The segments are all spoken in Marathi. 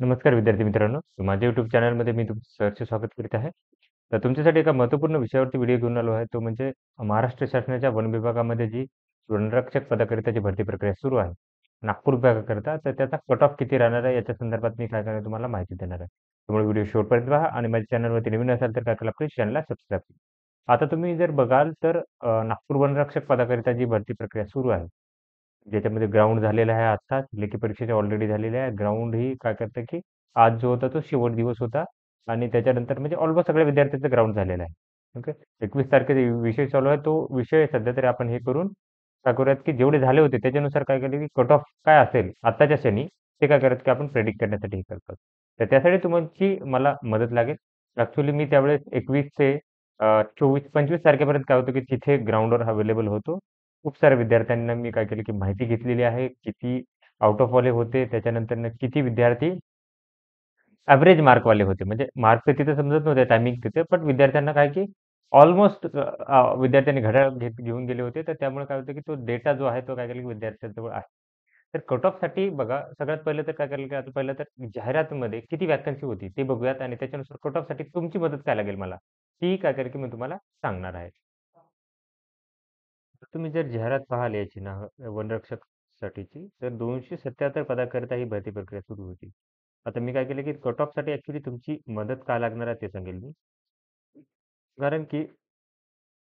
नमस्कार विद्यार्थी मित्रांनो. माझ्या YouTube चॅनलमध्ये मी तुमचं सहर्ष स्वागत करीत आहे. तर तुमच्यासाठी एका महत्त्वपूर्ण विषयावरती व्हिडिओ घेऊन आलो आहे. तो म्हणजे महाराष्ट्र शासनाच्या वन विभागामध्ये जी वनरक्षक पदाकरिता जी भरती प्रक्रिया सुरू आहे, नागपूर विभागाकरिता, तर त्याचा कट ऑफ किती राहणार आहे याच्या संदर्भात मी काय काय तुम्हाला माहिती देणार आहे. त्यामुळे व्हिडिओ शेवटपर्यंत पहा आणि माझ्या चॅनलवरती नवीन असाल तर काय करा प्लीज चॅनलला सबस्क्राईब करा. आता तुम्ही जर बघाल तर नागपूर वनरक्षक पदाकरिता जी भरती प्रक्रिया सुरू आहे, ज्याच्यामध्ये ग्राउंड झालेला आहे आत्ताच, लेखी परीक्षेच्या ऑलरेडी झालेल्या आहे. ग्राउंड ही काय करतं की आज जो होता तो शेवट दिवस होता आणि त्याच्यानंतर म्हणजे ऑलमोस्ट सगळ्या विद्यार्थ्यांचं ग्राउंड झालेलं आहे. ओके. 21 तारखेचा विषय चालू आहे. तो विषय सध्या तरी आपण हे करून काय करूयात की जेवढे झाले होते त्याच्यानुसार काय केलं की कट ऑफ काय असेल आत्ताच्या क्षणी ते काय करत की आपण प्रेडिक्ट करण्यासाठी हे करतात. तर त्यासाठी तुमची मला मदत लागेल. ॲक्चुअली मी त्यावेळेस 21 ते 24-25 तारखेपर्यंत काय होतं की तिथे ग्राउंडवर अवेलेबल होतो. खूप साऱ्या विद्यार्थ्यांना मी काय केलं की माहिती घेतलेली आहे. किती आउट ऑफ वाले होते, त्याच्यानंतर किती विद्यार्थी एव्हरेज मार्कवाले होते. म्हणजे मार्क तर तिथे समजत नव्हते, टायमिंग तिथे. पण विद्यार्थ्यांना काय की ऑलमोस्ट विद्यार्थ्यांनी घड्याळ घेऊन गेले होते. तर त्यामुळे काय होतं की तो डेटा जो आहे तो काय केला की विद्यार्थ्यांजवळ आहे. तर कट ऑफसाठी बघा सगळ्यात पहिलं तर काय केलं की आता पहिलं तर जाहिरातीमध्ये किती वॅकन्सी होती ते बघूयात आणि त्याच्यानुसार कट ऑफसाठी तुमची मदत काय लागेल मला, ती काय करेल की मी तुम्हाला सांगणार आहे. तुम्ही जर जाहिरात पाहाल याची ना वनरक्षकसाठीची, तर 277 पदाकरिता ही भरती प्रक्रिया सुरू होती. आता मी काय केलं की कट ऑफसाठी ॲक्चुअली तुमची मदत का लागणार आहे ते सांगेल मी. कारण की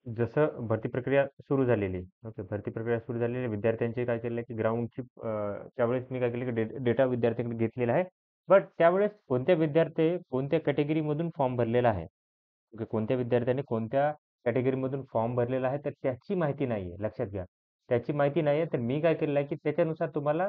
जसं भरती प्रक्रिया सुरू झालेली आहे. ओके. भरती प्रक्रिया सुरू झालेली आहे. विद्यार्थ्यांचे काय केलं की ग्राउंडची त्यावेळेस मी काय केलं की डेटा विद्यार्थ्यांकडे घेतलेला आहे. बट त्यावेळेस कोणत्या विद्यार्थी कोणत्या कॅटेगरीमधून फॉर्म भरलेला आहे. ओके. कोणत्या विद्यार्थ्याने कोणत्या कॅटेगरीमधून फॉर्म भरलेला आहे, तर त्याची माहिती नाहीये. लक्षात घ्या. त्याची माहिती नाहीये, तर मी काय केलेलं आहे की त्याच्यानुसार तुम्हाला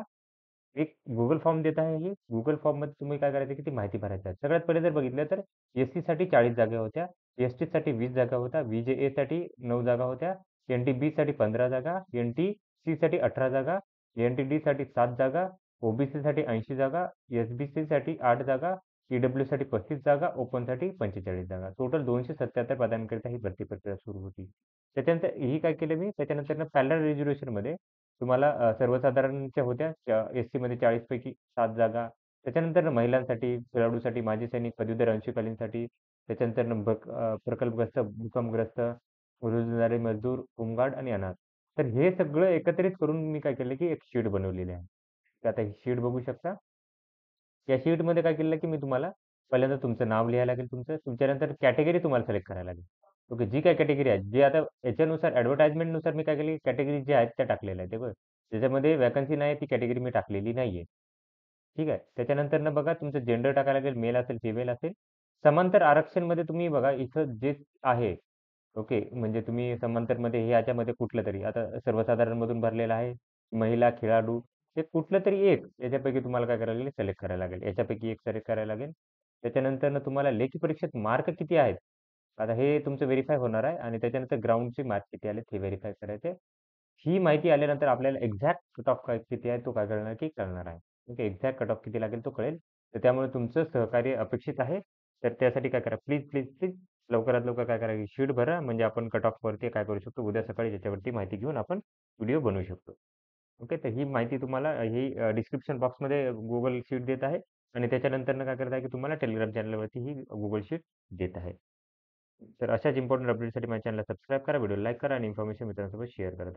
एक Google फॉर्म देत आहे मी. Google फॉर्ममध्ये तुम्ही काय करायचं की ती माहिती भरायची आहे. सगळ्यात पहिले जर बघितलं तर एस-सीसाठी 40 जागा होत्या. एस-टीसाठी 20 जागा होत्या. व्ही-जे-एसाठी 9 जागा होत्या. एन-टी-बीसाठी 15 जागा. एन-टी-सीसाठी 18 जागा. एन-टी-डीसाठी 7 जागा. ओ-बी-सीसाठी 80 जागा. एस-बी-सीसाठी 8 जागा. ई-डब्ल्यूसाठी 35 जागा. ओपनसाठी 45 जागा. टोटल 277 पदांकरिता ही भरती प्रक्रिया सुरू होती. त्याच्यानंतर ही काय केलं मी त्याच्यानंतर पॅरलल रिझर्व्हेशनमध्ये तुम्हाला सर्वसाधारणच्या होत्या एस-सीमध्ये 40 पैकी 7 जागा. त्याच्यानंतर महिलांसाठी, खेळाडूसाठी, माजी सैनिक, पदवीधर अंशकालीनसाठी, त्याच्यानंतर प्रकल्पग्रस्त, भूकंपग्रस्त, रोजंदारी मजदूर, होमगार्ड आणि अनाथ. तर हे सगळं एकत्रित करून मी काय केलं, की एक शीट बनवलेली आहे. तर आता ही शीट बघू शकता. या शीटमध्ये काय केलेलं, की मी तुम्हाला पहिल्यांदा तुमचं नाव लिहायला लागेल तुमचं. तुमच्यानंतर कॅटेगरी तुम्हाला सिलेक्ट करायला लागेल. ओके. जी काही कॅटेगरी आहे, जे आता याच्यानुसार ॲडव्हर्टाइजमेंटनुसार मी काय केली, कॅटेगरी ज्या आहेत त्या टाकलेल्या आहेत. ते बघा. त्याच्यामध्ये व्हॅकन्सी नाही ती कॅटेगरी मी टाकलेली नाहीये. ठीक आहे. त्याच्यानंतरनं बघा तुमचं जेंडर टाकायला लागेल, मेल असेल, फिमेल असेल. समांतर आरक्षणमध्ये तुम्ही बघा इथं जे आहे, ओके. म्हणजे तुम्ही समांतरमध्ये हे याच्यामध्ये कुठलं तरी आता सर्वसाधारणमधून भरलेलं आहे, महिला, खेळाडू हे कुठलं तरी एक याच्यापैकी तुम्हाला काय करायला लागेल, सिलेक्ट करायला लागेल. याच्यापैकी एक सिलेक्ट करायला लागेल. त्याच्यानंतरनं तुम्हाला लेखी परीक्षेत मार्क किती आहेत? आता हे तुमचं व्हेरिफाय होणार आहे आणि त्याच्यानंतर ग्राउंडचे मार्क किती आले हे व्हेरिफाय करायचे. ही माहिती आल्यानंतर आपल्याला एक्झॅक्ट कट ऑफ काय किती आहे तो काय कळणार की कळणार आहे. ओके. एक्झॅक्ट कट ऑफ किती लागेल तो कळेल. तर त्यामुळे तुमचं सहकार्य अपेक्षित आहे. तर त्यासाठी काय करा प्लीज, प्लीज, प्लीज लवकरात लवकर काय करा शीट भरा म्हणजे आपण कट ऑफवरती काय करू शकतो उद्या सकाळी त्याच्यावरती माहिती घेऊन आपण व्हिडिओ बनवू शकतो. ओके. तर ही माहिती तुम्हाला ही डिस्क्रिप्शन बॉक्समध्ये Google शीट देत आहे आणि त्याच्यानंतरनं काय करत आहे की तुम्हाला Telegram चॅनलवरती ही Google शीट देत आहे. तर अशाच इम्पोर्टंट अपडेटसाठी माझ्या चॅनलला सबस्क्राईब करा, व्हिडिओ लाईक करा आणि इन्फॉर्मेशन मित्रांसोबत शेअर करा.